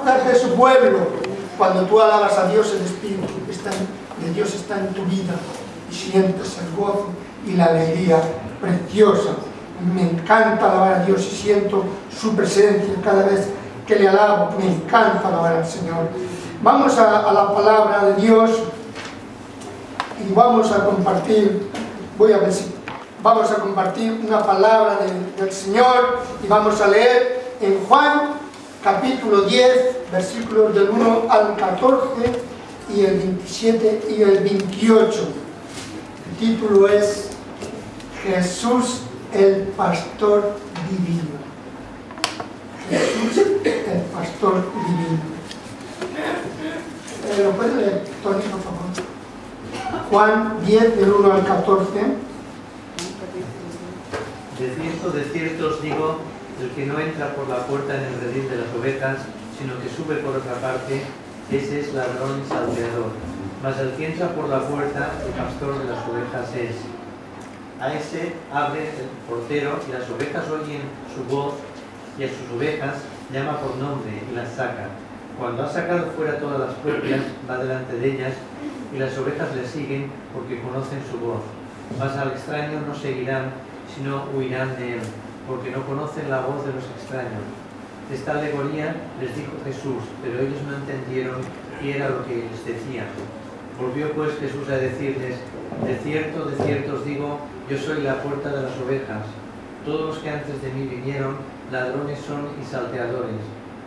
alabanzas de su pueblo. Cuando tú alabas a Dios, el Espíritu de Dios está en tu vida y sientes el gozo y la alegría preciosa. Me encanta alabar a Dios y siento su presencia cada vez que le alabo. Me encanta alabar al Señor. Vamos a la palabra de Dios y vamos a compartir, vamos a compartir una palabra del Señor y vamos a leer en Juan capítulo 10, versículos del 1 al 14 y el 27 y el 28. El título es Jesús el Pastor Divino. Jesús el Pastor Divino. ¿Lo puede leer, Tony, por favor? Juan 10, del 1 al 14. De cierto os digo, el que no entra por la puerta en el redil de las ovejas, sino que sube por otra parte, ese es ladrón y salteador. Mas el que entra por la puerta, el pastor de las ovejas es. A ese abre el portero, y las ovejas oyen su voz, y a sus ovejas llama por nombre y las saca. Cuando ha sacado fuera todas las propias, va delante de ellas, y las ovejas le siguen porque conocen su voz. Mas al extraño no seguirán, sino huirán de él, porque no conocen la voz de los extraños. Esta alegoría les dijo Jesús, pero ellos no entendieron qué era lo que les decía. Volvió pues Jesús a decirles, de cierto os digo, yo soy la puerta de las ovejas. Todos los que antes de mí vinieron, ladrones son y salteadores,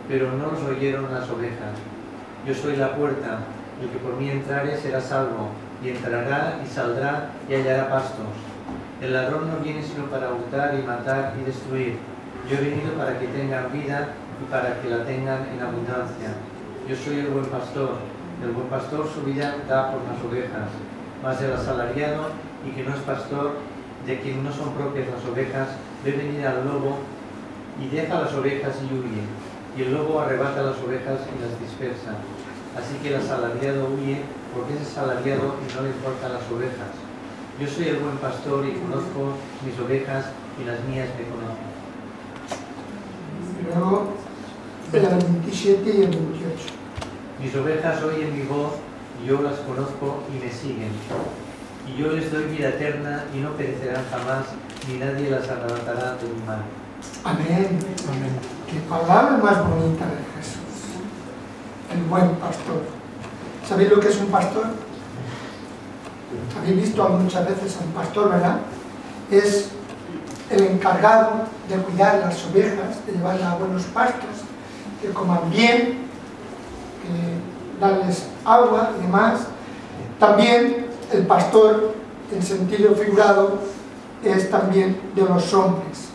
pero no los oyeron las ovejas. Yo soy la puerta, el que por mí entrare será salvo, y entrará y saldrá y hallará pastos. El ladrón no viene sino para hurtar y matar y destruir. Yo he venido para que tengan vida y para que la tengan en abundancia. Yo soy el buen pastor. El buen pastor su vida da por las ovejas. Mas el asalariado y que no es pastor, de quien no son propias las ovejas, ve venir al lobo y deja las ovejas y huye. Y el lobo arrebata las ovejas y las dispersa. Así que el asalariado huye porque es asalariado y no le importan las ovejas. Yo soy el buen pastor y conozco mis ovejas y las mías me conocen. Y luego el 27 y el 28. Mis ovejas oyen mi voz y yo las conozco y me siguen. Y yo les doy vida eterna y no perecerán jamás, ni nadie las arrebatará de mi mano. Amén. Amén. Qué palabra más bonita de Jesús. El buen pastor. ¿Sabéis lo que es un pastor? Habéis visto muchas veces a un pastor, ¿verdad? Es el encargado de cuidar las ovejas, de llevarlas a buenos pastos, que coman bien, que darles agua y demás. También el pastor, en sentido figurado, es también de los hombres.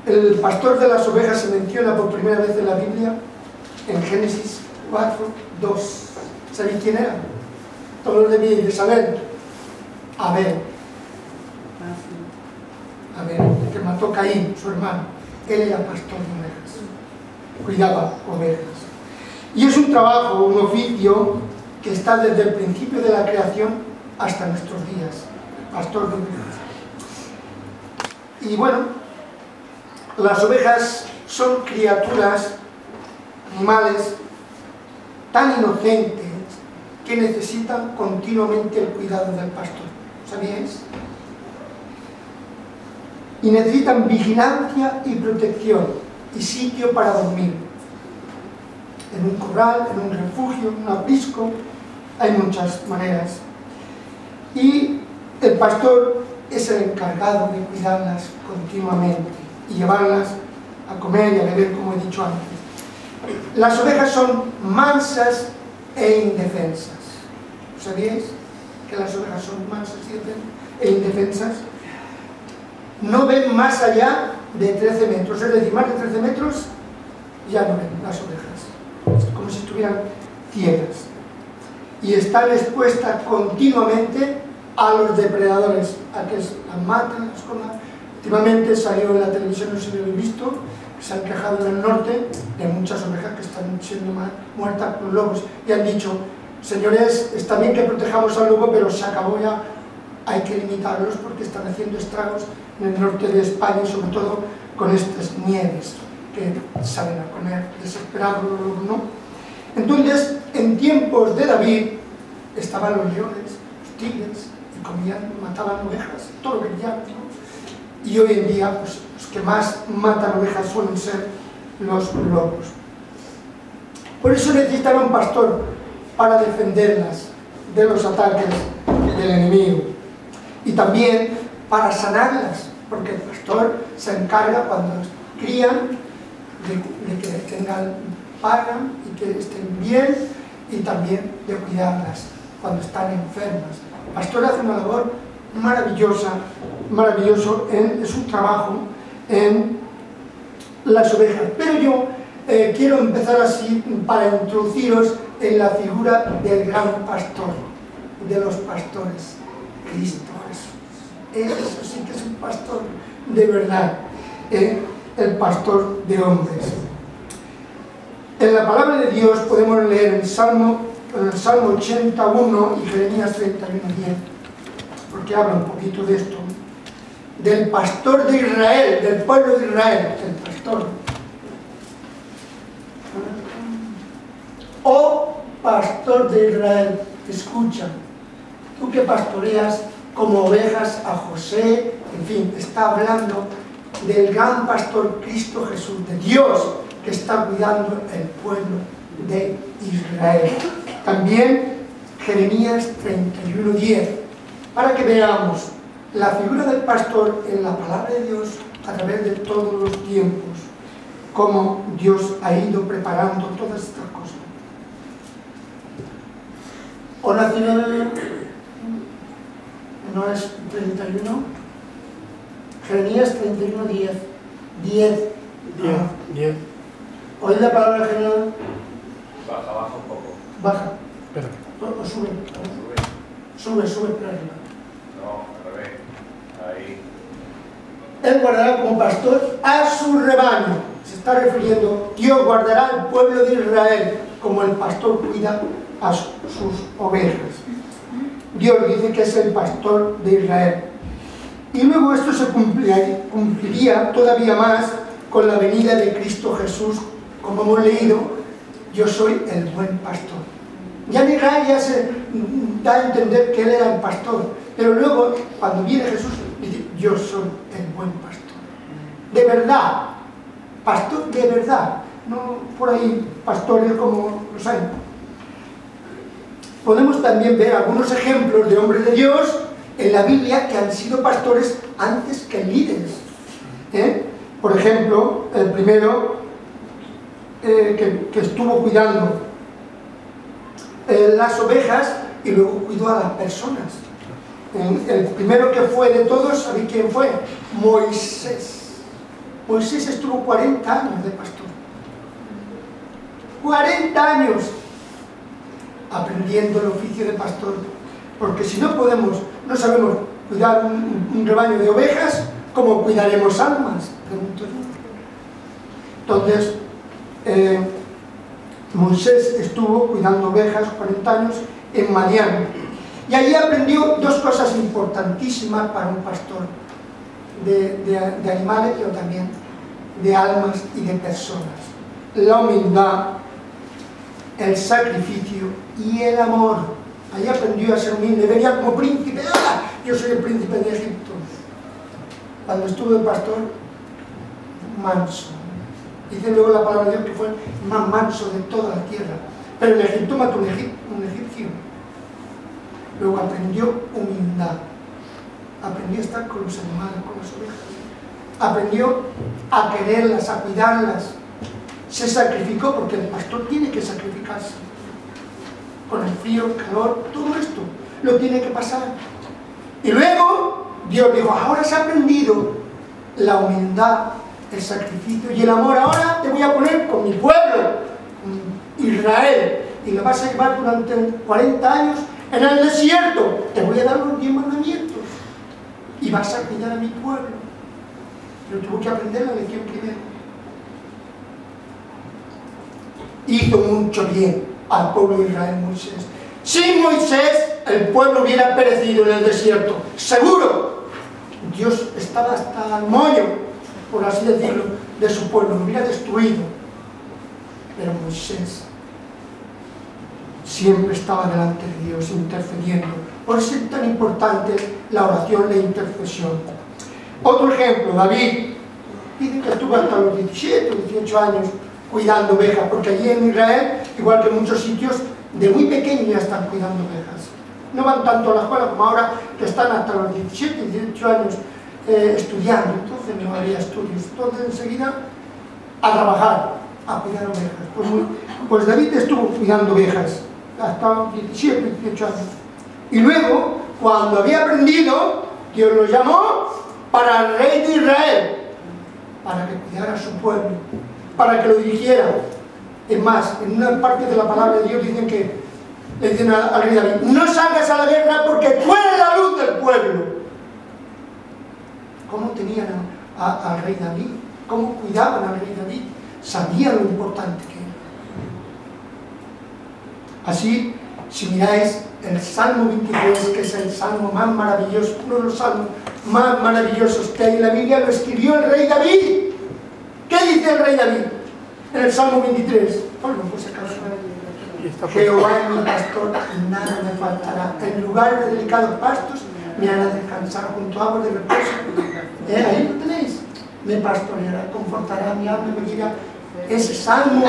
El pastor de las ovejas se menciona por primera vez en la Biblia en Génesis 4:2. ¿Sabéis quién era? Todos lo debíais de saber. Abel, el que mató a Caín, su hermano. Él era pastor de ovejas, cuidaba ovejas. Y es un trabajo, un oficio que está desde el principio de la creación hasta nuestros días, pastor de ovejas. Y bueno, las ovejas son criaturas, animales tan inocentes que necesitan continuamente el cuidado del pastor. ¿Sabíais? Y necesitan vigilancia y protección y sitio para dormir. En un corral, en un refugio, en un aprisco, hay muchas maneras. Y el pastor es el encargado de cuidarlas continuamente y llevarlas a comer y a beber, como he dicho antes. Las ovejas son mansas e indefensas. ¿Sabíais que las ovejas son mansas e indefensas? No ven más allá de 13 metros, es decir, más de 13 metros ya no ven las ovejas, es como si estuvieran ciegas. Y están expuestas continuamente a los depredadores, a que las maten, las coman. Últimamente salió en la televisión, no sé si lo habéis visto, que se han quejado en el norte de muchas ovejas que están siendo muertas por lobos y han dicho: señores, está bien que protejamos al lobo, pero se acabó ya, hay que limitarlos porque están haciendo estragos en el norte de España y sobre todo con estas nieves. que salen a comer desesperados, ¿no? Entonces, en tiempos de David, estaban los leones, los tigres, y comían, mataban ovejas, todo lo que querían, ¿no? Y hoy en día, pues, los que más matan ovejas suelen ser los lobos. Por eso necesitan un pastor para defenderlas de los ataques del enemigo. Y también para sanarlas, porque el pastor se encarga cuando las crían de que tengan pagan y que estén bien, y también de cuidarlas cuando están enfermas. El pastor hace una labor maravillosa, maravilloso en su trabajo en las ovejas. Pero yo quiero empezar así para introduciros en la figura del gran pastor, de los pastores, Cristo Jesús. Eso sí que es un pastor de verdad, el pastor de hombres. En la palabra de Dios podemos leer en el Salmo 81 y Jeremías 31:10, porque habla un poquito de esto, del pastor de Israel, del pueblo de Israel, el pastor. Oh pastor de Israel, escucha, tú que pastoreas como ovejas a José, en fin, está hablando del gran pastor Cristo Jesús, de Dios, que está cuidando el pueblo de Israel. También Jeremías 31:10, para que veamos la figura del pastor en la palabra de Dios a través de todos los tiempos, cómo Dios ha ido preparando todas estas cosas. Oración, ¿no es 31? Jeremías 31:10. 10. ¿Oíd la palabra general? Baja un poco. Baja. Espera. O sube. Sube para arriba. No, al revés. Ahí. Él guardará como pastor a su rebaño. Se está refiriendo, Dios guardará al pueblo de Israel como el pastor cuida a sus ovejas. Dios dice que es el pastor de Israel. Y luego esto se cumpliría todavía más con la venida de Cristo Jesús, como hemos leído, yo soy el buen pastor. Ya en Israel ya se da a entender que él era el pastor, pero luego cuando viene Jesús dice, yo soy el buen pastor. De verdad, pastor de verdad, no por ahí pastores como los hay. Podemos también ver algunos ejemplos de hombres de Dios en la Biblia que han sido pastores antes que líderes. Por ejemplo, el primero que estuvo cuidando las ovejas y luego cuidó a las personas. El primero que fue de todos, ¿sabéis quién fue? Moisés. Moisés estuvo 40 años de pastor. 40 años aprendiendo el oficio de pastor. Porque si no sabemos cuidar un rebaño de ovejas, ¿cómo cuidaremos almas? Pregunto yo. Entonces, Moisés estuvo cuidando ovejas 40 años en Madián. Y allí aprendió dos cosas importantísimas para un pastor de animales, pero también de almas y de personas. La humildad, el sacrificio y el amor. Allí aprendió a ser humilde, venía como príncipe. ¡Ah! Yo soy el príncipe de Egipto. Cuando estuvo de pastor, manso. Dice luego la palabra de Dios que fue el más manso de toda la tierra. Pero en Egipto mató un egipcio. Luego aprendió humildad. Aprendió a estar con los animales, con las ovejas. Aprendió a quererlas, a cuidarlas. Se sacrificó, porque el pastor tiene que sacrificarse. Con el frío, el calor, todo esto lo tiene que pasar. Y luego Dios dijo, ahora has aprendido la humildad, el sacrificio y el amor. Ahora te voy a poner con mi pueblo, con Israel, y lo vas a llevar durante 40 años en el desierto. Te voy a dar los 10 mandamientos y vas a cuidar a mi pueblo. Pero tuvo que aprender la lección primero. Hizo mucho bien al pueblo de Israel Moisés. Sin Moisés el pueblo hubiera perecido en el desierto, seguro. Dios estaba hasta el moño, por así decirlo, de su pueblo, lo hubiera destruido. Pero Moisés siempre estaba delante de Dios, intercediendo. Por eso es tan importante la oración, la intercesión. Otro ejemplo, David. Dicen que estuvo hasta los 17 o 18 años cuidando ovejas, porque allí en Israel, igual que en muchos sitios, de muy pequeños ya están cuidando ovejas. No van tanto a la escuela como ahora, que están hasta los 17 y 18 años estudiando. Entonces no había estudios. Entonces enseguida a trabajar, a cuidar ovejas. Pues David estuvo cuidando ovejas hasta los 17, 18 años. Y luego, cuando había aprendido, Dios lo llamó para el rey de Israel, para que cuidara a su pueblo, para que lo dirigiera. Es más, en una parte de la palabra de Dios dicen que le dicen al rey David: no salgas a la guerra porque tú eres la luz del pueblo. ¿Cómo tenían al rey David? ¿Cómo cuidaban al rey David? Sabían lo importante que era. Así, si miráis el Salmo 23, que es el salmo más maravilloso, uno de los salmos más maravillosos que hay en la Biblia, lo escribió el rey David. ¿Qué dice el rey David en el Salmo 23? Pues acaso. Jehová es mi pastor y nada me faltará. En lugares de delicados pastos me hará descansar junto a aguas de reposo. Ahí lo tenéis. Me pastoreará, confortará mi alma y me guiará. Ese salmo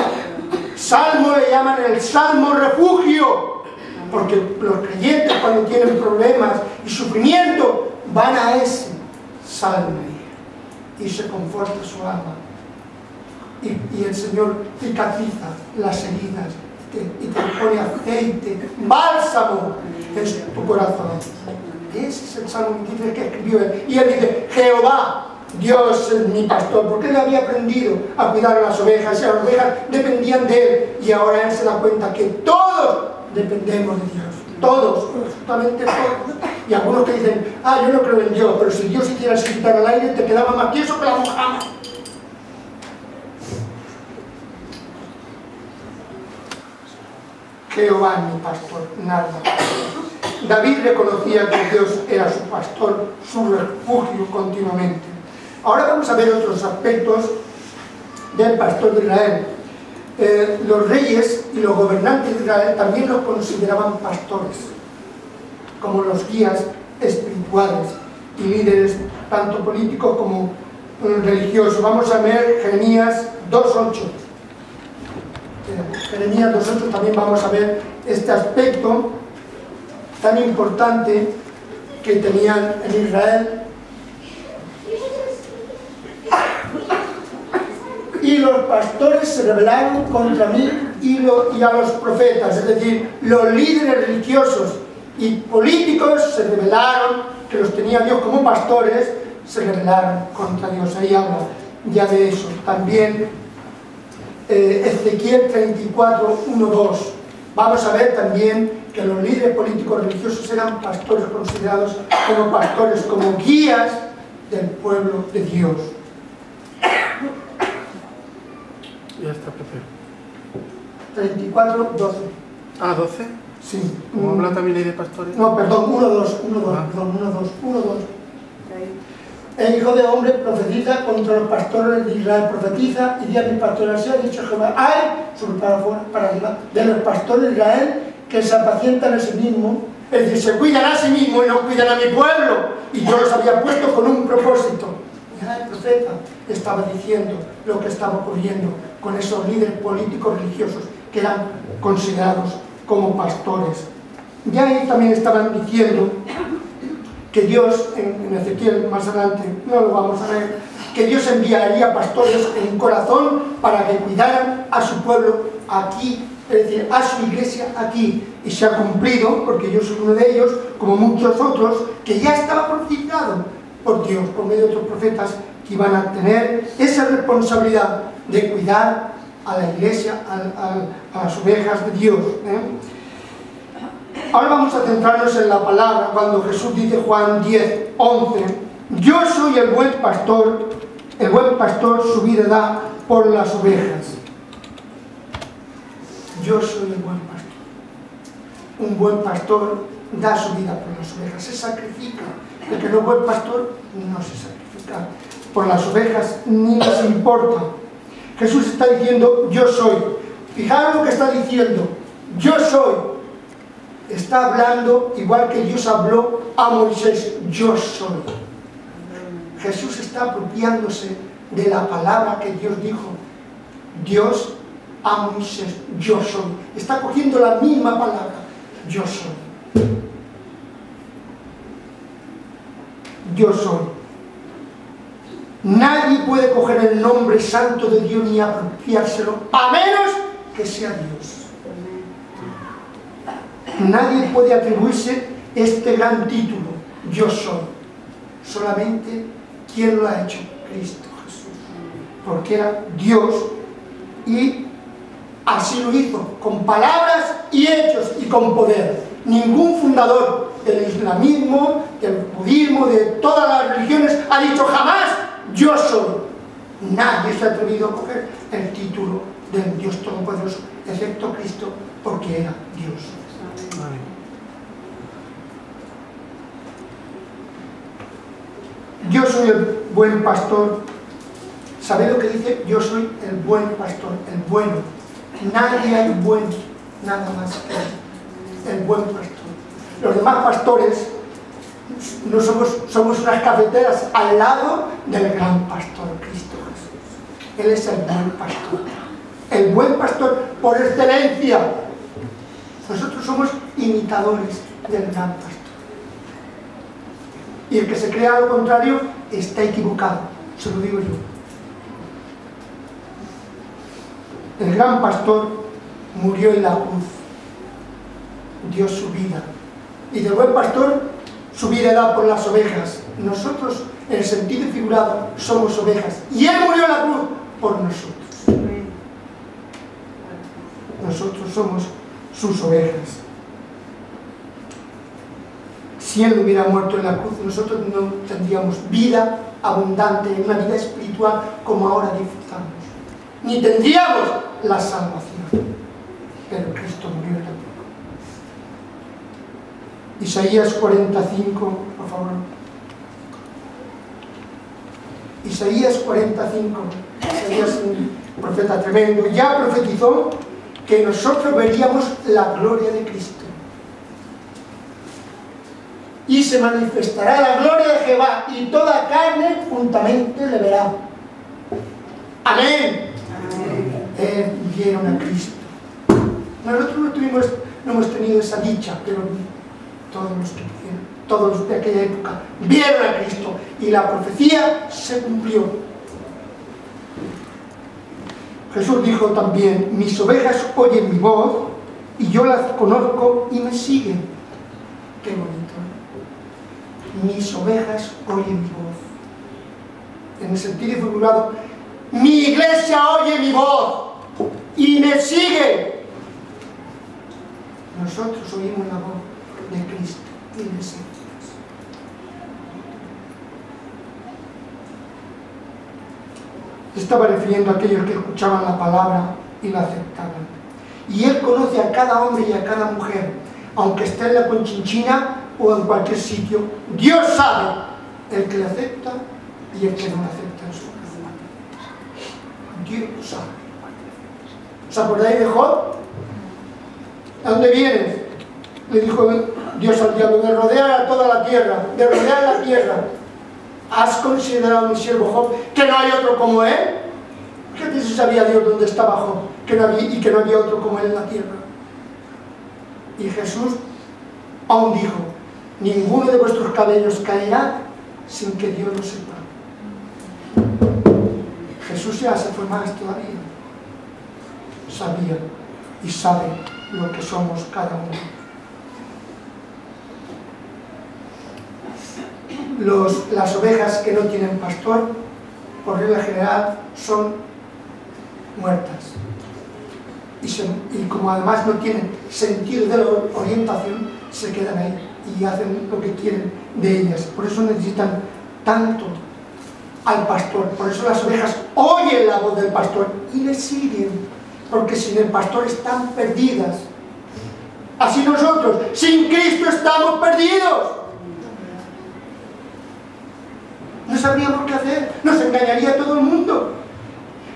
le llaman el salmo refugio, porque los creyentes cuando tienen problemas y sufrimiento van a ese salmo y se conforta su alma. Y el Señor cicatriza las heridas y te pone aceite, bálsamo en tu corazón. Ese es el Salmo 23 que escribió él. Y él dice: Jehová, Dios es mi pastor, porque él había aprendido a cuidar a las ovejas y las ovejas dependían de él. Y ahora él se da cuenta que todos dependemos de Dios. Todos, absolutamente todos. Y algunos que dicen: yo no creo en Dios, pero si Dios hiciera quitar al aire te quedaba más tieso que la mojama. Jehová es mi pastor, nada. David reconocía que Dios era su pastor, su refugio continuamente. Ahora vamos a ver otros aspectos del pastor de Israel. Los reyes y los gobernantes de Israel también los consideraban pastores, como los guías espirituales y líderes, tanto políticos como religiosos. Vamos a ver Jeremías 2:8. Jeremías 2:8 también vamos a ver este aspecto tan importante que tenían en Israel. Y los pastores se rebelaron contra mí y a los profetas, es decir, los líderes religiosos y políticos se rebelaron, que los tenía Dios como pastores, se rebelaron contra Dios. Ahí habla ya de eso. También Ezequiel 34:1-2. Vamos a ver también que los líderes políticos religiosos eran pastores, considerados como pastores, como guías del pueblo de Dios. Ya está, Pepe. 34:12. 12. Sí. ¿Cómo habla también ahí de pastores? No, perdón, 1:2. Hijo de hombre, profetiza contra los pastores de Israel, profetiza y di a mis pastores: así ha dicho Jehová, para arriba, de los pastores de Israel que se apacientan a sí mismos, es decir, se cuidan a sí mismos y no cuidan a mi pueblo, y yo los había puesto con un propósito. Ya el profeta estaba diciendo lo que estaba ocurriendo con esos líderes políticos religiosos que eran considerados como pastores. Ya ahí también estaban diciendo que Dios, en Ezequiel más adelante, no lo vamos a ver, que Dios enviaría pastores en corazón para que cuidaran a su pueblo aquí, es decir, a su iglesia aquí. Y se ha cumplido, porque yo soy uno de ellos, como muchos otros, que ya estaba profetizado por Dios, por medio de otros profetas, que iban a tener esa responsabilidad de cuidar a la iglesia, a las ovejas de Dios. Ahora vamos a centrarnos en la palabra, cuando Jesús dice, Juan 10:11, yo soy el buen pastor su vida da por las ovejas. Yo soy el buen pastor. Un buen pastor da su vida por las ovejas, se sacrifica. El que no es buen pastor no se sacrifica. por las ovejas ni les importa. Jesús está diciendo, yo soy. Fijaros lo que está diciendo, yo soy. Está hablando igual que Dios habló a Moisés, yo soy. Jesús está apropiándose de la palabra que Dios dijo. Dios a Moisés, yo soy. Está cogiendo la misma palabra, yo soy. Yo soy. Nadie puede coger el nombre santo de Dios ni apropiárselo, a menos que sea Dios. Nadie puede atribuirse este gran título, yo soy. Solamente, ¿quién lo ha hecho? Cristo Jesús. Porque era Dios y así lo hizo, con palabras y hechos y con poder. Ningún fundador del islamismo, del budismo, de todas las religiones ha dicho jamás, yo soy. Nadie se ha atrevido a coger el título del Dios Todopoderoso, excepto Cristo, porque era Dios. Yo soy el buen pastor. ¿Sabéis lo que dice? Yo soy el buen pastor, el bueno. Nadie hay bueno, nada más que el buen pastor. Los demás pastores no somos unas cafeteras al lado del gran pastor, Cristo Jesús. Él es el buen pastor. El buen pastor por excelencia. Nosotros somos imitadores del gran pastor. Y el que se crea lo contrario está equivocado, se lo digo yo. El gran pastor murió en la cruz, dio su vida. Y del buen pastor su vida da por las ovejas. Nosotros, en el sentido figurado, somos ovejas. Y Él murió en la cruz por nosotros. Nosotros somos sus ovejas. Si Él hubiera muerto en la cruz, nosotros no tendríamos vida abundante, una vida espiritual como ahora disfrutamos. Ni tendríamos la salvación. Pero Cristo murió en la cruz. Isaías 45, por favor. Isaías 45. Isaías es un profeta tremendo. Ya profetizó que nosotros veríamos la gloria de Cristo. Y se manifestará la gloria de Jehová, y toda carne juntamente le verá. Amén. Vieron a Cristo. Nosotros no hemos tenido esa dicha, pero todos los de aquella época vieron a Cristo, y la profecía se cumplió. Jesús dijo también, mis ovejas oyen mi voz, y yo las conozco y me siguen. Qué bonito. Mis ovejas oyen mi voz. En el sentido figurado, mi iglesia oye mi voz y me sigue. Nosotros oímos la voz de Cristo y le seguimos. Estaba refiriendo a aquellos que escuchaban la palabra y la aceptaban. Y Él conoce a cada hombre y a cada mujer, aunque esté en la Conchinchina o en cualquier sitio. Dios sabe el que le acepta y el que no le acepta en su corazón. Dios sabe. ¿Os acordáis de Job? ¿A dónde vienes? Le dijo Dios al diablo, de rodear a toda la tierra, de rodear la tierra. ¿Has considerado, mi siervo Job, que no hay otro como él? Fíjate si sabía Dios dónde estaba Job, que no había otro como él en la tierra. Y Jesús aún dijo, ninguno de vuestros cabellos caerá sin que Dios lo sepa. Jesús ya se fue más todavía. Sabía y sabe lo que somos cada uno. Las ovejas que no tienen pastor, por regla general, son muertas. Y como además no tienen sentido de la orientación, se quedan ahí y hacen lo que quieren de ellas. Por eso necesitan tanto al pastor. Por eso las ovejas oyen la voz del pastor y le siguen, porque sin el pastor están perdidas. Así nosotros, sin Cristo estamos perdidos. sabríamos qué hacer, nos engañaría todo el mundo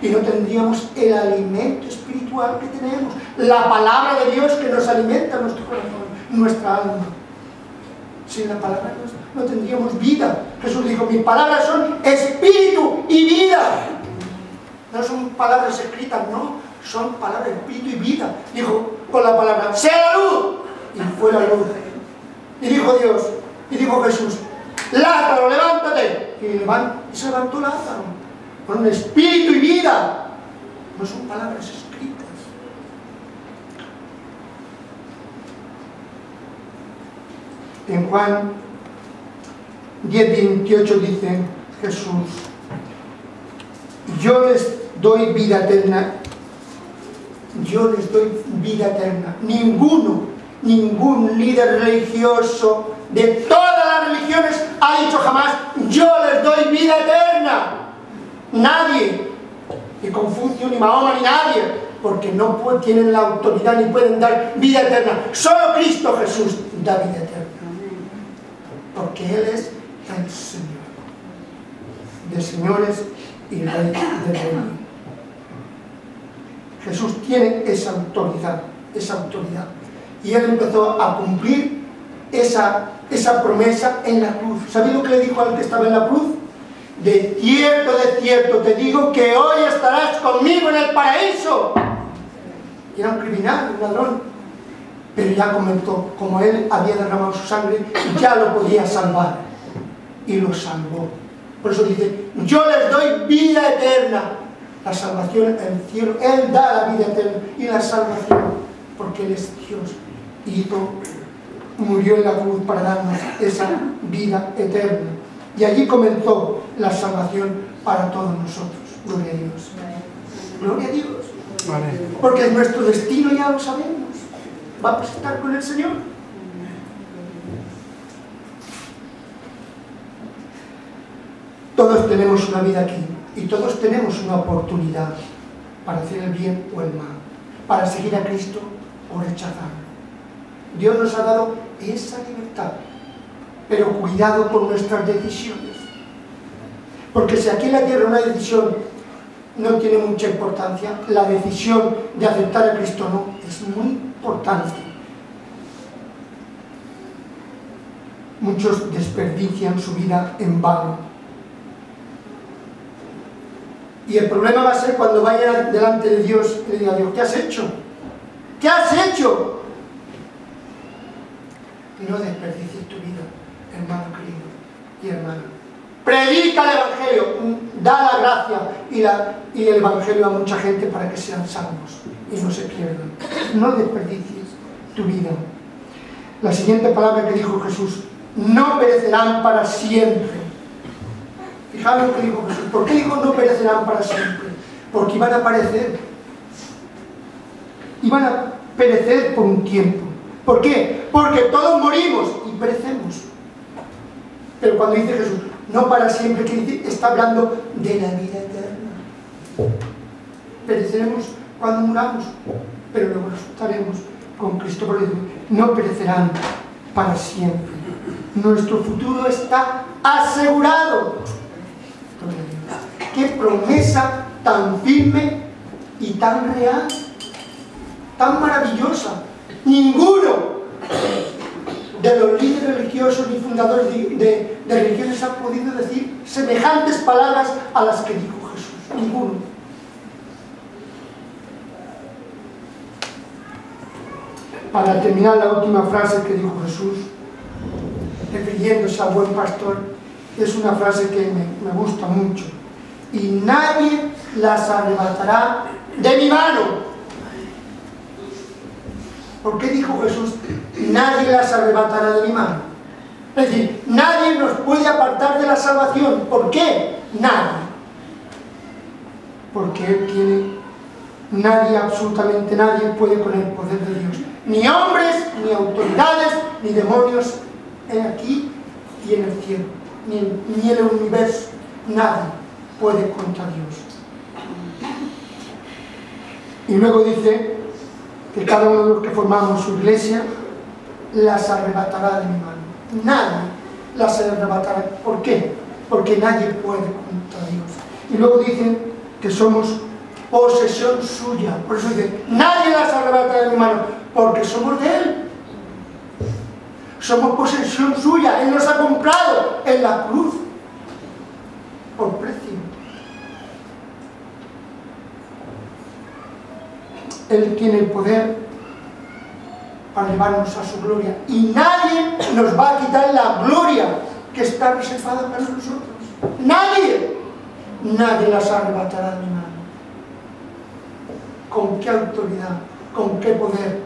y no tendríamos el alimento espiritual que tenemos, la palabra de Dios que nos alimenta nuestro corazón, nuestra alma. Sin la palabra no tendríamos vida. Jesús dijo, mis palabras son espíritu y vida. No son palabras escritas, no, son palabras espíritu y vida. Dijo con la palabra, sea la luz, y fue la luz. Y dijo Dios, y dijo Jesús, Lázaro, levántate. Y se levantó Lázaro, con un espíritu y vida. No son palabras escritas. En Juan 10:28 dice Jesús, yo les doy vida eterna, yo les doy vida eterna. Ningún líder religioso de todas las religiones ha dicho jamás, yo les doy vida eterna. Nadie, ni Confucio, ni Mahoma, ni nadie, porque no tienen la autoridad ni pueden dar vida eterna. Solo Cristo Jesús da vida eterna, porque Él es el Señor de señores y Rey de reyes. Jesús tiene esa autoridad, y Él empezó a cumplir esa promesa en la cruz. ¿Sabéis lo que le dijo al que estaba en la cruz? De cierto te digo que hoy estarás conmigo en el paraíso. Y era un criminal, un ladrón, pero ya comentó, como Él había derramado su sangre, ya lo podía salvar, y lo salvó. Por eso dice, yo les doy vida eterna. La salvación, el cielo, Él da la vida eterna y la salvación, porque Él es Dios. Y murió en la cruz para darnos esa vida eterna. Y allí comenzó la salvación para todos nosotros. Gloria a Dios. Gloria a Dios. Vale. Porque nuestro destino ya lo sabemos. Vamos a estar con el Señor. Todos tenemos una vida aquí y todos tenemos una oportunidad para hacer el bien o el mal, para seguir a Cristo o rechazarlo. Dios nos ha dado esa libertad, pero cuidado con nuestras decisiones, porque si aquí en la tierra una decisión no tiene mucha importancia, la decisión de aceptar a Cristo no, es muy importante. Muchos desperdician su vida en vano. Y el problema va a ser cuando vaya delante de Dios y le diga a Dios, ¿qué has hecho? ¿Qué has hecho? Y no desperdicies tu vida, hermano querido y hermana. Predica el Evangelio, da la gracia y el Evangelio a mucha gente para que sean salvos y no se pierdan. No desperdicies tu vida. La siguiente palabra que dijo Jesús, no perecerán para siempre. Fijaros lo que dijo Jesús. ¿Por qué dijo no perecerán para siempre? Porque iban a perecer. Iban a perecer por un tiempo. ¿Por qué? Porque todos morimos y perecemos. Pero cuando dice Jesús, no para siempre, ¿qué dice? Está hablando de la vida eterna. Pereceremos cuando muramos, pero luego estaremos con Cristo. Por eso, no perecerán para siempre. Nuestro futuro está asegurado. Qué promesa tan firme y tan real, tan maravillosa. Ninguno de los líderes religiosos ni fundadores de religiones han podido decir semejantes palabras a las que dijo Jesús. Ninguno. Para terminar, la última frase que dijo Jesús, refiriéndose al buen pastor, es una frase que me gusta mucho. Y nadie las arrebatará de mi mano. ¿Por qué dijo Jesús? Nadie las arrebatará de mi mano. Es decir, nadie nos puede apartar de la salvación. ¿Por qué? Nadie. Porque Él tiene, nadie, absolutamente nadie puede con el poder de Dios. Ni hombres, ni autoridades, ni demonios aquí y en el cielo, ni en el universo. Nadie puede contra Dios. Y luego dice que cada uno de los que formamos su iglesia las arrebatará de mi mano. Nadie las arrebatará. ¿Por qué? porque nadie puede contra Dios. Y luego dicen que somos posesión suya. Por eso dice, nadie las arrebata de mi mano, porque somos de Él. Somos posesión suya. Él nos ha comprado en la cruz por precio. Él tiene el poder para llevarnos a su gloria, y nadie nos va a quitar la gloria que está reservada para nosotros. Nadie las arrebatará de mi mano. ¿Con qué autoridad? ¿Con qué poder?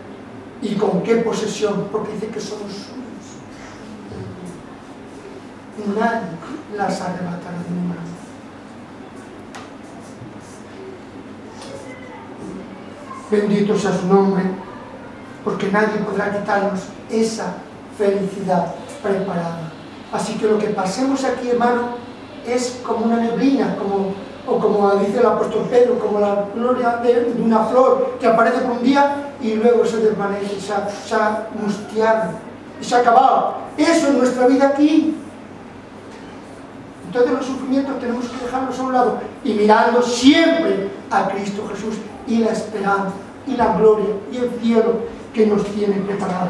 ¿Y con qué posesión? Porque dice que somos suyos. Nadie las arrebatará de mi mano. Bendito sea su nombre, porque nadie podrá quitarnos esa felicidad preparada. Así que lo que pasemos aquí, hermano, es como una neblina, como dice el apóstol Pedro, como la gloria de una flor que aparece por un día y luego se desvanece, se ha mustiado y se ha acabado. Eso es nuestra vida aquí. Entonces los sufrimientos tenemos que dejarlos a un lado y mirando siempre a Cristo Jesús y la esperanza y la gloria y el cielo que nos tiene preparado.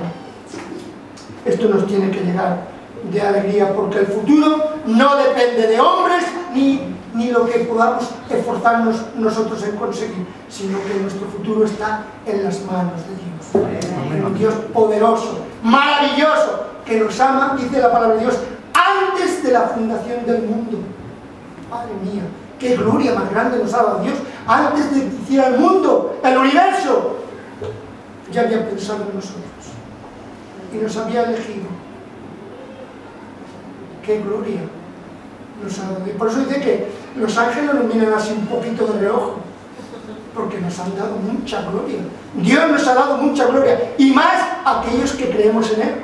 Esto nos tiene que llegar de alegría, porque el futuro no depende de hombres ni lo que podamos esforzarnos nosotros en conseguir, sino que nuestro futuro está en las manos de Dios. Un Dios poderoso, maravilloso, que nos ama, dice la palabra de Dios, antes de la fundación del mundo. Madre mía, qué gloria más grande nos ha dado Dios. Antes de que hiciera el mundo, el universo, ya había pensado en nosotros y nos había elegido. Qué gloria nos ha dado. Y por eso dice que los ángeles nos miran así un poquito de reojo, porque nos han dado mucha gloria. Dios nos ha dado mucha gloria, y más aquellos que creemos en Él.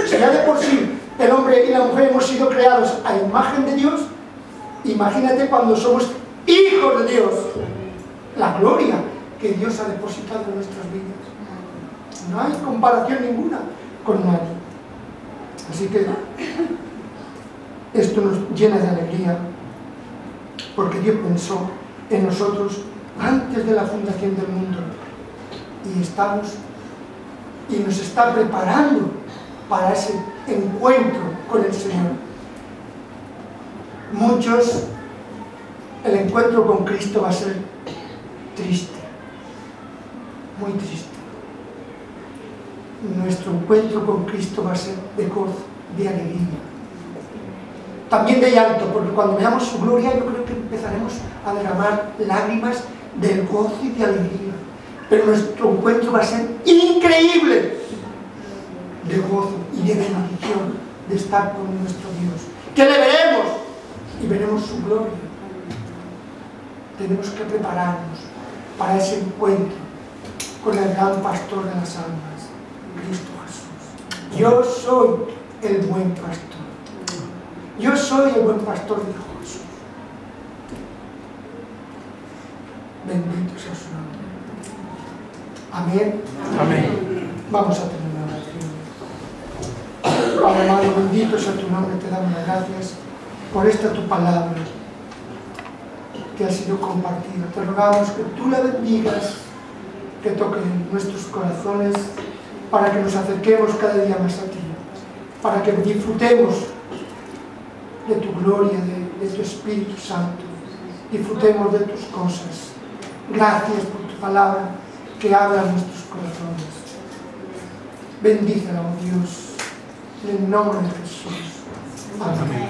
Si ya de por sí el hombre y la mujer hemos sido creados a imagen de Dios, imagínate cuando somos hijos de Dios, la gloria que Dios ha depositado en nuestras vidas. No hay comparación ninguna con nadie. Así que esto nos llena de alegría, porque Dios pensó en nosotros antes de la fundación del mundo, y nos está preparando para ese encuentro con el Señor. Muchos, el encuentro con Cristo va a ser triste, muy triste. Nuestro encuentro con Cristo va a ser de gozo, de alegría, también de llanto, porque cuando veamos su gloria yo creo que empezaremos a derramar lágrimas de gozo y de alegría, pero nuestro encuentro va a ser increíble, de gozo y de bendición, de estar con nuestro Dios, que le veremos y veremos su gloria. Tenemos que prepararnos para ese encuentro con el gran pastor de las almas, Cristo Jesús. Yo soy el buen pastor. Yo soy el buen pastor, dijo Jesús. Bendito sea su nombre. Amén. Amén. Vamos a terminar la oración. Padre amado, bendito sea tu nombre. Te damos las gracias por esta tu palabra que ha sido compartida. Te rogamos que tú la bendigas, que toque nuestros corazones, para que nos acerquemos cada día más a ti, para que disfrutemos de tu gloria, de tu Espíritu Santo, disfrutemos de tus cosas. Gracias por tu palabra que habla en nuestros corazones. Bendícela, oh Dios, en el nombre de Jesús. Amén.